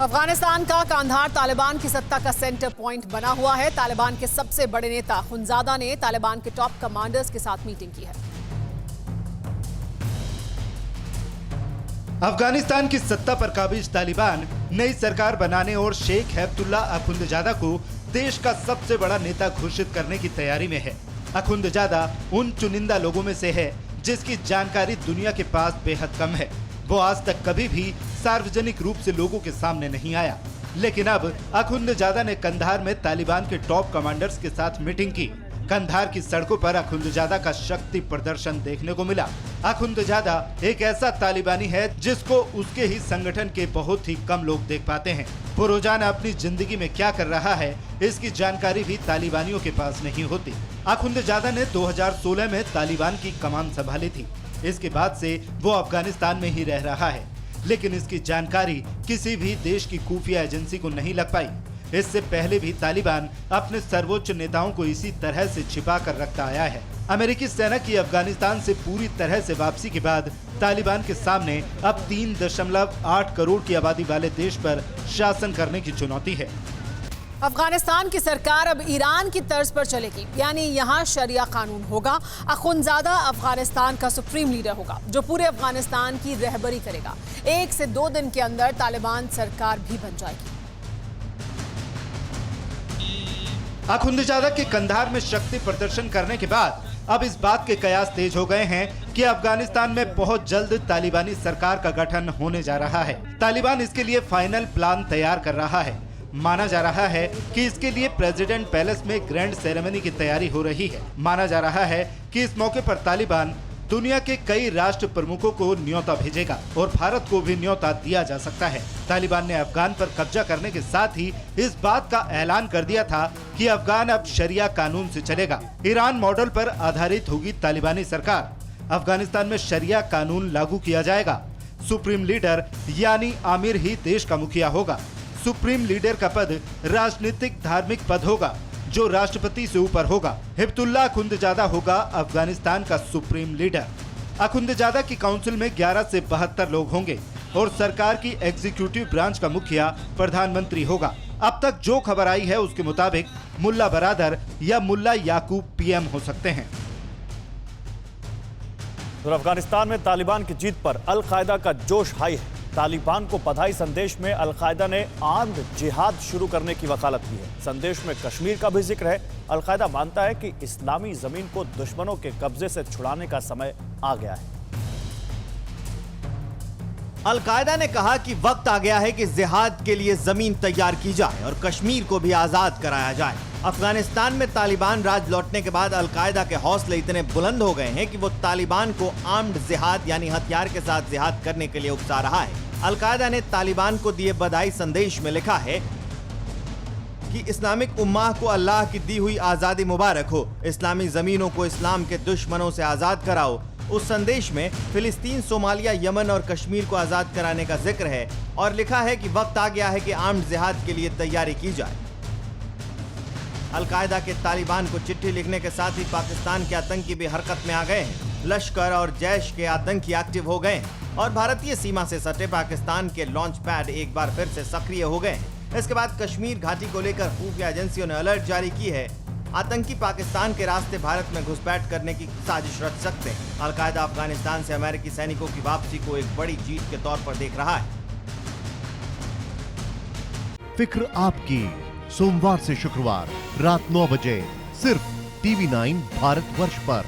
अफगानिस्तान का कांधार तालिबान की सत्ता का सेंटर पॉइंट बना हुआ है। तालिबान के सबसे बड़े नेता खुनजादा ने तालिबान के टॉप कमांडर्स के साथ मीटिंग की है। अफगानिस्तान की सत्ता पर काबिज तालिबान नई सरकार बनाने और शेख हैबतुल्ला अखुंदजादा को देश का सबसे बड़ा नेता घोषित करने की तैयारी में है। अखुंदजादा उन चुनिंदा लोगों में से है जिसकी जानकारी दुनिया के पास बेहद कम है। वो आज तक कभी भी सार्वजनिक रूप से लोगों के सामने नहीं आया, लेकिन अब अखुंदजादा ने कंधार में तालिबान के टॉप कमांडर्स के साथ मीटिंग की। कंधार की सड़कों पर अखुंदजादा का शक्ति प्रदर्शन देखने को मिला। अखुंदजादा एक ऐसा तालिबानी है जिसको उसके ही संगठन के बहुत ही कम लोग देख पाते हैं। वो रोजाना अपनी जिंदगी में क्या कर रहा है, इसकी जानकारी भी तालिबानियों के पास नहीं होती। अखुंदजादा ने 2016 में तालिबान की कमान संभाली थी। इसके बाद से वो अफगानिस्तान में ही रह रहा है, लेकिन इसकी जानकारी किसी भी देश की खुफिया एजेंसी को नहीं लग पाई। इससे पहले भी तालिबान अपने सर्वोच्च नेताओं को इसी तरह से छिपा कर रखता आया है। अमेरिकी सेना की अफगानिस्तान से पूरी तरह से वापसी के बाद तालिबान के सामने अब 3.8 करोड़ की आबादी वाले देश पर शासन करने की चुनौती है। अफगानिस्तान की सरकार अब ईरान की तर्ज पर चलेगी, यानी यहाँ शरिया कानून होगा। अखुंदजादा अफगानिस्तान का सुप्रीम लीडर होगा जो पूरे अफगानिस्तान की रहबरी करेगा। 1 से 2 दिन के अंदर तालिबान सरकार भी बन जाएगी। अखुंदजादा के कंधार में शक्ति प्रदर्शन करने के बाद अब इस बात के कयास तेज हो गए हैं कि अफगानिस्तान में बहुत जल्द तालिबानी सरकार का गठन होने जा रहा है। तालिबान इसके लिए फाइनल प्लान तैयार कर रहा है। माना जा रहा है कि इसके लिए प्रेसिडेंट पैलेस में ग्रैंड सेरेमनी की तैयारी हो रही है। माना जा रहा है कि इस मौके पर तालिबान दुनिया के कई राष्ट्र प्रमुखों को न्योता भेजेगा और भारत को भी न्योता दिया जा सकता है। तालिबान ने अफगान पर कब्जा करने के साथ ही इस बात का ऐलान कर दिया था कि अफगान अब शरिया कानून से चलेगा। ईरान मॉडल पर आधारित होगी तालिबानी सरकार। अफगानिस्तान में शरिया कानून लागू किया जाएगा। सुप्रीम लीडर यानी आमिर ही देश का मुखिया होगा। सुप्रीम लीडर का पद राजनीतिक धार्मिक पद होगा जो राष्ट्रपति से ऊपर होगा। हिब्तुल्लाह अखुंदजादा होगा अफगानिस्तान का सुप्रीम लीडर। अखुंदजादा की काउंसिल में 11 से 72 लोग होंगे और सरकार की एग्जीक्यूटिव ब्रांच का मुखिया प्रधानमंत्री होगा। अब तक जो खबर आई है उसके मुताबिक मुल्ला बरादर या मुल्ला याकूब पीएम हो सकते हैं। तो अफगानिस्तान में तालिबान की जीत पर अल कायदा का जोश हाई है। तालिबान को बधाई संदेश में अल कायदा ने आर्म्ड जिहाद शुरू करने की वकालत की है। संदेश में कश्मीर का भी जिक्र है। अल कायदा मानता है कि इस्लामी जमीन को दुश्मनों के कब्जे से छुड़ाने का समय आ गया है। अल कायदा ने कहा कि वक्त आ गया है कि जिहाद के लिए जमीन तैयार की जाए और कश्मीर को भी आजाद कराया जाए। अफगानिस्तान में तालिबान राज लौटने के बाद अल कायदा के हौसले इतने बुलंद हो गए हैं कि वो तालिबान को आर्म्ड जिहाद यानी हथियार के साथ जिहाद करने के लिए उकसा रहा है। अल कायदा ने तालिबान को दिए बधाई संदेश में लिखा है कि इस्लामिक उम्माह को अल्लाह की दी हुई आजादी मुबारक हो। इस्लामी जमीनों को इस्लाम के दुश्मनों से आजाद कराओ। उस संदेश में फिलिस्तीन, सोमालिया, यमन और कश्मीर को आजाद कराने का जिक्र है और लिखा है कि वक्त आ गया है कि आर्म्ड जिहाद के लिए तैयारी की जाए। अल कायदा के तालिबान को चिट्ठी लिखने के साथ ही पाकिस्तान के आतंकी भी हरकत में आ गए हैं। लश्कर और जैश के आतंकी एक्टिव हो गए हैं और भारतीय सीमा से सटे पाकिस्तान के लॉन्च पैड एक बार फिर से सक्रिय हो गए हैं। इसके बाद कश्मीर घाटी को लेकर खुफिया एजेंसियों ने अलर्ट जारी की है। आतंकी पाकिस्तान के रास्ते भारत में घुसपैठ करने की साजिश रच सकते हैं। अल कायदा अफगानिस्तान से अमेरिकी सैनिकों की वापसी को एक बड़ी जीत के तौर पर देख रहा है। फिक्र आपकी, सोमवार से शुक्रवार रात 9 बजे सिर्फ TV9 भारतवर्ष पर।